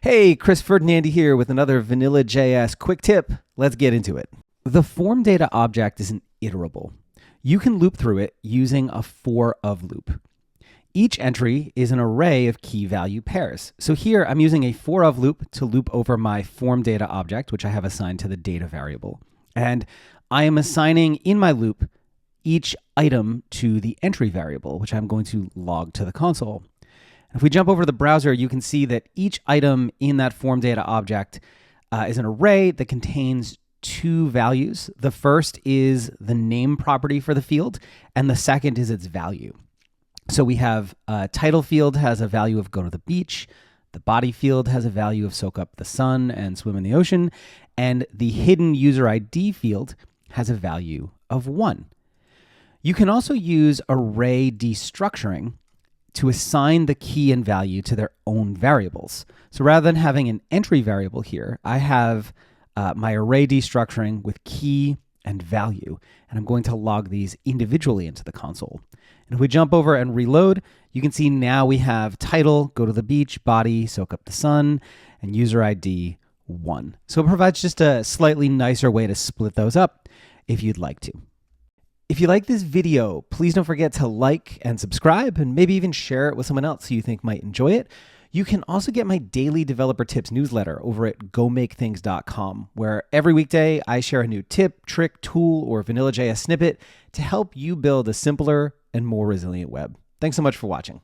Hey, Chris Ferdinandi here with another Vanilla.js quick tip. Let's get into it. The FormData object is an iterable. You can loop through it using a for-of loop. Each entry is an array of key value pairs. So here I'm using a for-of loop to loop over my FormData object, which I have assigned to the data variable. And I am assigning in my loop each item to the entry variable, which I'm going to log to the console. If we jump over to the browser, you can see that each item in that FormData object is an array that contains two values. The first is the name property for the field, and the second is its value. So we have title field has a value of go to the beach. The body field has a value of soak up the sun and swim in the ocean. And the hidden user ID field has a value of 1. You can also use array destructuring to assign the key and value to their own variables. So rather than having an entry variable here, I have my array destructuring with key and value, and I'm going to log these individually into the console. And if we jump over and reload, you can see now we have title, go to the beach, body, soak up the sun, and user ID 1. So it provides just a slightly nicer way to split those up if you'd like to. If you like this video, please don't forget to like and subscribe and maybe even share it with someone else who you think might enjoy it. You can also get my daily developer tips newsletter over at gomakethings.com, where every weekday I share a new tip, trick, tool, or Vanilla.js snippet to help you build a simpler and more resilient web. Thanks so much for watching.